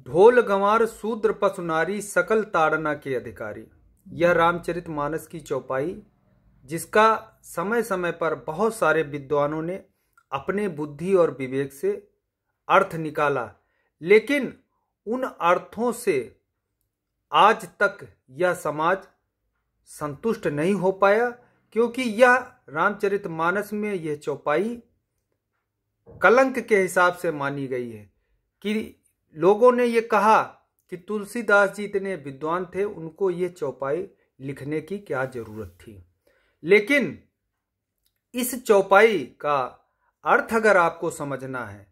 ढोल गंवार शूद्र पशु नारी सकल ताड़ना के अधिकारी। यह रामचरितमानस की चौपाई जिसका समय समय पर बहुत सारे विद्वानों ने अपने बुद्धि और विवेक से अर्थ निकाला, लेकिन उन अर्थों से आज तक यह समाज संतुष्ट नहीं हो पाया, क्योंकि यह रामचरितमानस में यह चौपाई कलंक के हिसाब से मानी गई है कि लोगों ने ये कहा कि तुलसीदास जी इतने विद्वान थे, उनको ये चौपाई लिखने की क्या जरूरत थी। लेकिन इस चौपाई का अर्थ अगर आपको समझना है,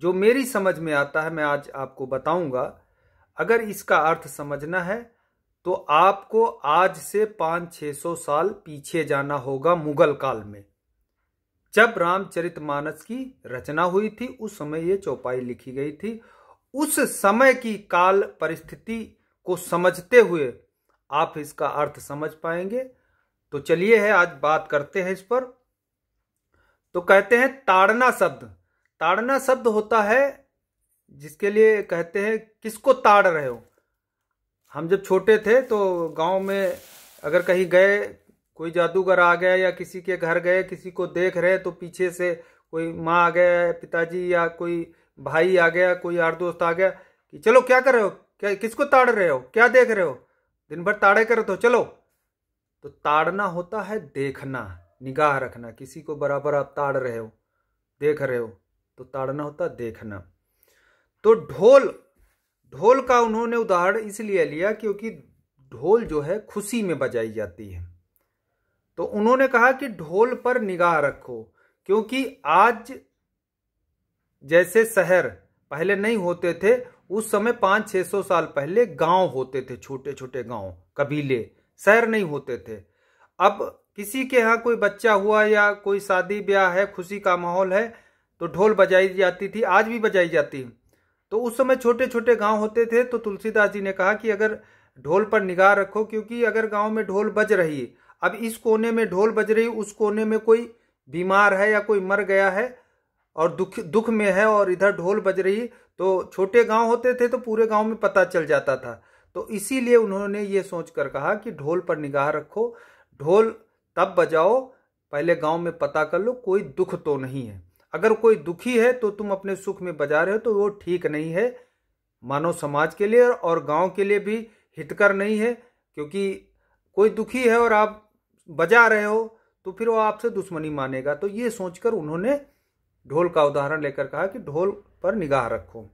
जो मेरी समझ में आता है मैं आज आपको बताऊंगा, अगर इसका अर्थ समझना है तो आपको आज से 500-600 साल पीछे जाना होगा, मुगल काल में जब रामचरितमानस की रचना हुई थी। उस समय ये चौपाई लिखी गई थी। उस समय की काल परिस्थिति को समझते हुए आप इसका अर्थ समझ पाएंगे। तो चलिए है आज बात करते हैं इस पर। तो कहते हैं ताड़ना शब्द। ताड़ना शब्द होता है जिसके लिए कहते हैं किसको ताड़ रहे हो। हम जब छोटे थे तो गांव में अगर कहीं गए, कोई जादूगर आ गया या किसी के घर गए, किसी को देख रहे तो पीछे से कोई माँ आ गया, पिताजी या कोई भाई आ गया, कोई यार दोस्त आ गया कि चलो क्या कर रहे हो, क्या किसको ताड़ रहे हो, क्या देख रहे हो, दिन भर ताड़े करे तो चलो। तो ताड़ना होता है देखना, निगाह रखना। किसी को बराबर आप ताड़ रहे हो, देख रहे हो, तो ताड़ना होता है देखना। तो ढोल का उन्होंने उदाहरण इसलिए लिया क्योंकि ढोल जो है खुशी में बजाई जाती है। तो उन्होंने कहा कि ढोल पर निगाह रखो, क्योंकि आज जैसे शहर पहले नहीं होते थे, उस समय 500-600 साल पहले गांव होते थे, छोटे छोटे गांव, कबीले, शहर नहीं होते थे। अब किसी के यहाँ कोई बच्चा हुआ या कोई शादी ब्याह है, खुशी का माहौल है, तो ढोल बजाई जाती थी, आज भी बजाई जाती है। तो उस समय छोटे छोटे गांव होते थे। तो तुलसीदास जी ने कहा कि अगर ढोल पर निगाह रखो, क्योंकि अगर गांव में ढोल बज रही है, अब इस कोने में ढोल बज रही, उस कोने में कोई बीमार है या कोई मर गया है और दुख में है और इधर ढोल बज रही, तो छोटे गांव होते थे तो पूरे गांव में पता चल जाता था। तो इसीलिए उन्होंने ये सोचकर कहा कि ढोल पर निगाह रखो, ढोल तब बजाओ पहले गांव में पता कर लो कोई दुख तो नहीं है। अगर कोई दुखी है तो तुम अपने सुख में बजा रहे हो तो वो ठीक नहीं है, मानव समाज के लिए और गांव के लिए भी हितकर नहीं है। क्योंकि कोई दुखी है और आप बजा रहे हो तो फिर वो आपसे दुश्मनी मानेगा। तो ये सोचकर उन्होंने ढोल का उदाहरण लेकर कहा कि ढोल पर निगाह रखो।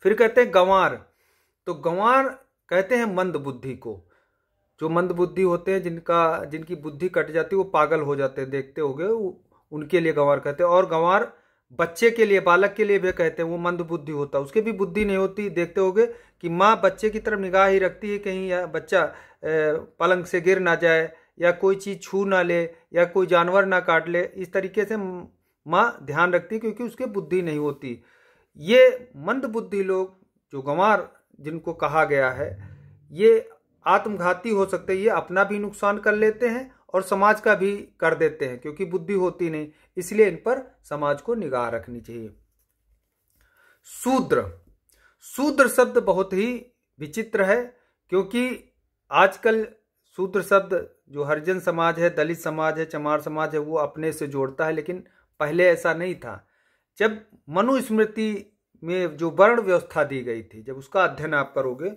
फिर कहते हैं गंवार। तो गंवार कहते हैं मंद बुद्धि को। जो मंद बुद्धि होते हैं, जिनकी बुद्धि कट जाती है, वो पागल हो जाते हैं, देखते होगे, उनके लिए गंवार कहते हैं। और गंवार बच्चे के लिए, बालक के लिए भी कहते हैं, वो मंद बुद्धि होता है, उसके भी बुद्धि नहीं होती। देखते होगे कि माँ बच्चे की तरफ निगाह ही रखती है, कहीं या बच्चा पलंग से गिर ना जाए या कोई चीज छू ना ले या कोई जानवर ना काट ले, इस तरीके से माँ ध्यान रखती है, क्योंकि उसके बुद्धि नहीं होती। ये मंद बुद्धि लोग, जो गंवार जिनको कहा गया है, ये आत्मघाती हो सकते हैं। ये अपना भी नुकसान कर लेते हैं और समाज का भी कर देते हैं, क्योंकि बुद्धि होती नहीं। इसलिए इन पर समाज को निगाह रखनी चाहिए। शूद्र शब्द बहुत ही विचित्र है, क्योंकि आजकल शूद्र शब्द जो हरिजन समाज है, दलित समाज है, चमार समाज है, वो अपने से जोड़ता है, लेकिन पहले ऐसा नहीं था। जब मनुस्मृति में जो वर्ण व्यवस्था दी गई थी, जब उसका अध्ययन आप करोगे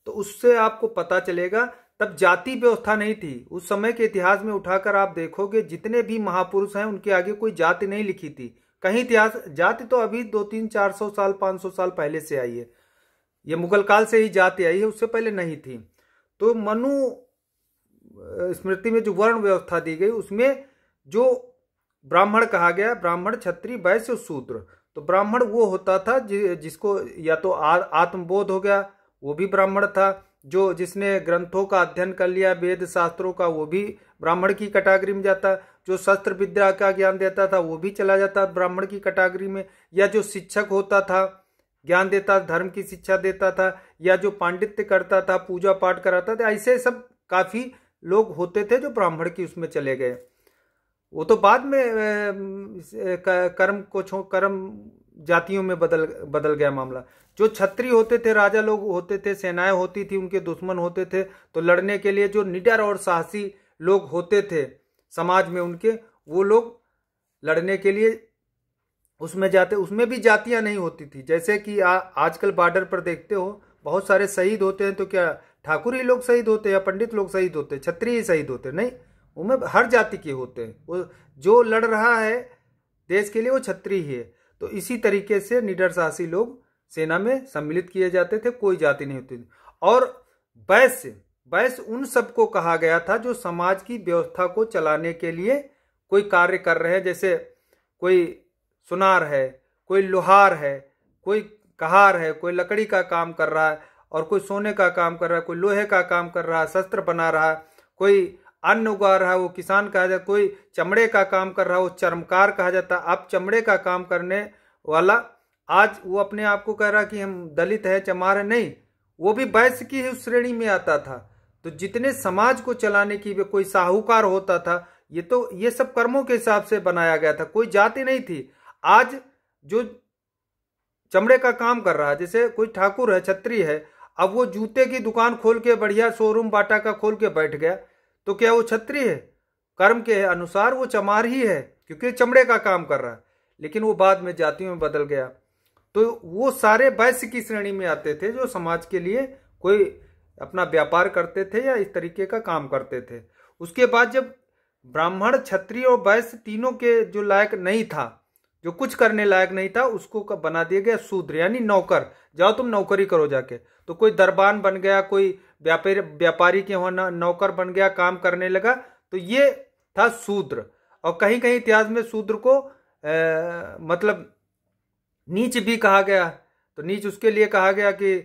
तो उससे आपको पता चलेगा, तब जाति व्यवस्था नहीं थी। उस समय के इतिहास में उठाकर आप देखोगे, जितने भी महापुरुष हैं उनके आगे कोई जाति नहीं लिखी थी। कहीं इतिहास, जाति तो अभी 200-300-400 साल 500 साल पहले से आई है, ये मुगल काल से ही जाति आई है, उससे पहले नहीं थी। तो मनु स्मृति में जो वर्ण व्यवस्था दी गई, उसमें जो ब्राह्मण कहा गया, ब्राह्मण, क्षत्रिय, वैश्य, शूद्र। तो ब्राह्मण वो होता था जिसको या तो आत्मबोध हो गया, वो भी ब्राह्मण था। जो जिसने ग्रंथों का अध्ययन कर लिया, वेद शास्त्रों का, वो भी ब्राह्मण की कैटेगरी में जाता। जो शस्त्र विद्या का ज्ञान देता था, वो भी चला जाता ब्राह्मण की कैटेगरी में। या जो शिक्षक होता था, ज्ञान देता, धर्म की शिक्षा देता था, या जो पांडित्य करता था, पूजा पाठ कराता था, ऐसे सब काफी लोग होते थे जो ब्राह्मण की उसमें चले गए। वो तो बाद में कर्म जातियों में बदल गया मामला। जो क्षत्रिय होते थे, राजा लोग होते थे, सेनाएं होती थी, उनके दुश्मन होते थे, तो लड़ने के लिए जो निडर और साहसी लोग होते थे समाज में उनके, वो लोग लड़ने के लिए उसमें जाते। उसमें भी जातियां नहीं होती थी, जैसे कि आजकल बॉर्डर पर देखते हो बहुत सारे शहीद होते हैं, तो क्या ठाकुर ही लोग शहीद होते हैं या पंडित लोग शहीद होते हैं, क्षत्रिय ही शहीद होते हैं? नहीं, उनमें हर जाति के होते हैं। वो जो लड़ रहा है देश के लिए वो क्षत्रिय ही है। तो इसी तरीके से निडर साहसी लोग सेना में सम्मिलित किए जाते थे, कोई जाति नहीं होती थी। और वैश्य उन सबको कहा गया था जो समाज की व्यवस्था को चलाने के लिए कोई कार्य कर रहे हैं, जैसे कोई सुनार है, कोई लोहार है, कोई कहार है, कोई लकड़ी का काम कर रहा है, और कोई सोने का काम कर रहा है, कोई लोहे का काम कर रहा है, शस्त्र बना रहा है, कोई अन्न उगा रहा है, वो किसान कहा जाता, कोई चमड़े का काम कर रहा है, वो चर्मकार कहा जाता। अब चमड़े का काम करने वाला आज वो अपने आप को कह रहा कि हम दलित है, चमार है, नहीं, वो भी वैश्य की ही उस श्रेणी में आता था। तो जितने समाज को चलाने की कोई साहूकार होता था, ये सब कर्मों के हिसाब से बनाया गया था, कोई जाति नहीं थी। आज जो चमड़े का काम कर रहा है, जैसे कोई ठाकुर है, क्षत्रिय है, अब वो जूते की दुकान खोल के बढ़िया शोरूम बाटा का खोल के बैठ गया, तो क्या वो क्षत्रिय है? कर्म के अनुसार वो चमार ही है, क्योंकि चमड़े का काम कर रहा है। लेकिन वो बाद में जातियों में बदल गया। तो वो सारे वैश्य की श्रेणी में आते थे, जो समाज के लिए कोई अपना व्यापार करते थे या इस तरीके का काम करते थे। उसके बाद जब ब्राह्मण, क्षत्रिय और वैश्य तीनों के जो लायक नहीं था, जो कुछ करने लायक नहीं था, उसको बना दिया गया शूद्र, यानी नौकर। जाओ तुम नौकरी करो जाके। तो कोई दरबान बन गया, कोई व्यापारी के वहां नौकर बन गया, काम करने लगा, तो ये था शूद्र। और कहीं कहीं इतिहास में शूद्र को मतलब नीच भी कहा गया। तो नीच उसके लिए कहा गया कि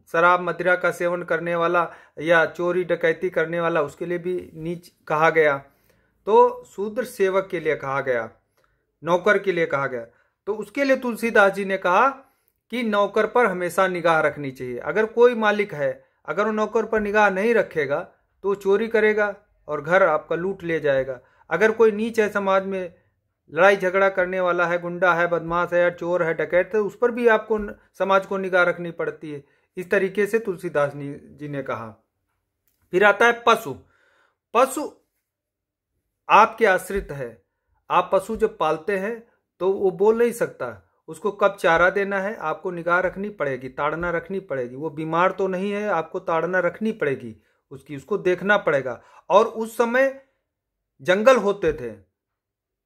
शराब मदिरा का सेवन करने वाला या चोरी डकैती करने वाला, उसके लिए भी नीच कहा गया। तो शूद्र सेवक के लिए कहा गया, नौकर के लिए कहा गया। तो उसके लिए तुलसीदास जी ने कहा कि नौकर पर हमेशा निगाह रखनी चाहिए। अगर कोई मालिक है, अगर वो नौकर पर निगाह नहीं रखेगा तो चोरी करेगा और घर आपका लूट ले जाएगा। अगर कोई नीच है, समाज में लड़ाई झगड़ा करने वाला है, गुंडा है, बदमाश है, चोर है, डकैत है, उस पर भी आपको समाज को निगाह रखनी पड़ती है। इस तरीके से तुलसीदास जी ने कहा। फिर आता है पशु। पशु आपके आश्रित है। आप पशु जब पालते हैं तो वो बोल नहीं सकता, उसको कब चारा देना है आपको निगाह रखनी पड़ेगी, ताड़ना रखनी पड़ेगी। वो बीमार तो नहीं है, आपको ताड़ना रखनी पड़ेगी उसको देखना पड़ेगा। और उस समय जंगल होते थे,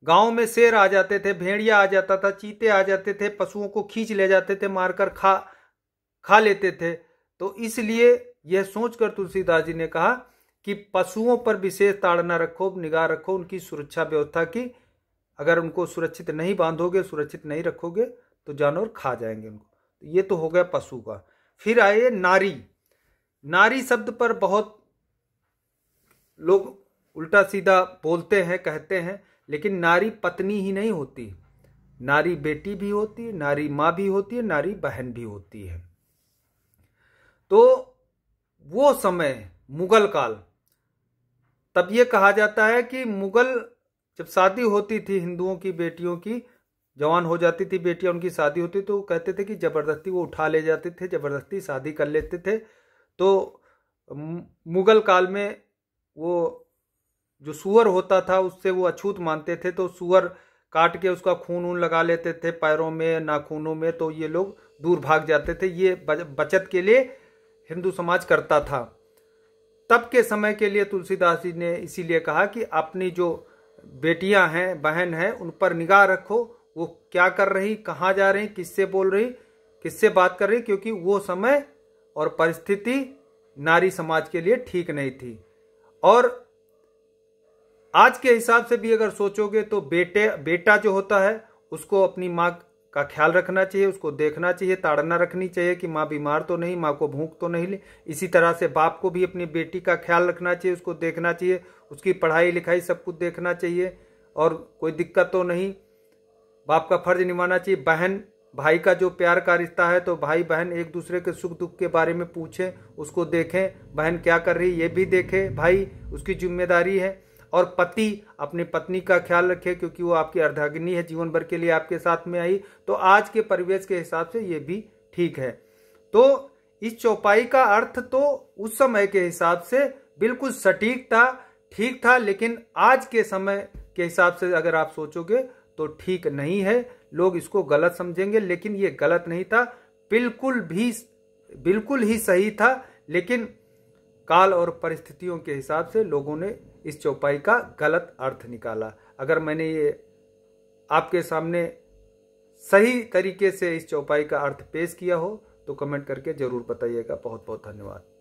गांव में शेर आ जाते थे, भेड़िया आ जाता था, चीते आ जाते थे, पशुओं को खींच ले जाते थे, मारकर खा लेते थे। तो इसलिए यह सोचकर तुलसीदास जी ने कहा कि पशुओं पर विशेष ताड़ना रखो, निगाह रखो, उनकी सुरक्षा व्यवस्था की। अगर उनको सुरक्षित नहीं बांधोगे, सुरक्षित नहीं रखोगे तो जानवर खा जाएंगे उनको। तो ये तो हो गया पशु का। फिर आए नारी। नारी शब्द पर बहुत लोग उल्टा सीधा बोलते हैं, कहते हैं, लेकिन नारी पत्नी ही नहीं होती, नारी बेटी भी होती है, नारी माँ भी होती है, नारी बहन भी होती है। तो वो समय मुगल काल, तब ये कहा जाता है कि मुगल जब शादी होती थी हिंदुओं की बेटियों की, जवान हो जाती थी बेटियां, उनकी शादी होती तो कहते थे कि जबरदस्ती वो उठा ले जाते थे, जबरदस्ती शादी कर लेते थे। तो मुगल काल में वो जो सुअर होता था उससे वो अछूत मानते थे, तो सुअर काट के उसका खून ऊन लगा लेते थे पैरों में, नाखूनों में, तो ये लोग दूर भाग जाते थे। ये बचत के लिए हिंदू समाज करता था। तब के समय के लिए तुलसीदास जी ने इसीलिए कहा कि अपनी जो बेटियां हैं, बहन हैं, उन पर निगाह रखो, वो क्या कर रही, कहाँ जा रही, किससे बोल रही, किससे बात कर रही, क्योंकि वो समय और परिस्थिति नारी समाज के लिए ठीक नहीं थी। और आज के हिसाब से भी अगर सोचोगे तो बेटा जो होता है उसको अपनी माँ का ख्याल रखना चाहिए, उसको देखना चाहिए, ताड़ना रखनी चाहिए कि माँ बीमार तो नहीं, माँ को भूख तो नहीं ले। इसी तरह से बाप को भी अपनी बेटी का ख्याल रखना चाहिए, उसको देखना चाहिए, उसकी पढ़ाई लिखाई सब कुछ देखना चाहिए और कोई दिक्कत तो नहीं, बाप का फर्ज निभाना चाहिए। बहन भाई का जो प्यार का रिश्ता है तो भाई बहन एक दूसरे के सुख दुख के बारे में पूछें, उसको देखें, बहन क्या कर रही है ये भी देखे, भाई उसकी जिम्मेदारी है। और पति अपनी पत्नी का ख्याल रखे, क्योंकि वो आपकी अर्धांगिनी है, जीवन भर के लिए आपके साथ में आई। तो आज के परिवेश के हिसाब से ये भी ठीक है। तो इस चौपाई का अर्थ तो उस समय के हिसाब से बिल्कुल सटीक था, ठीक था, लेकिन आज के समय के हिसाब से अगर आप सोचोगे तो ठीक नहीं है। लोग इसको गलत समझेंगे, लेकिन ये गलत नहीं था, बिल्कुल ही सही था। लेकिन काल और परिस्थितियों के हिसाब से लोगों ने इस चौपाई का गलत अर्थ निकाला। अगर मैंने ये आपके सामने सही तरीके से इस चौपाई का अर्थ पेश किया हो तो कमेंट करके जरूर बताइएगा। बहुत बहुत धन्यवाद।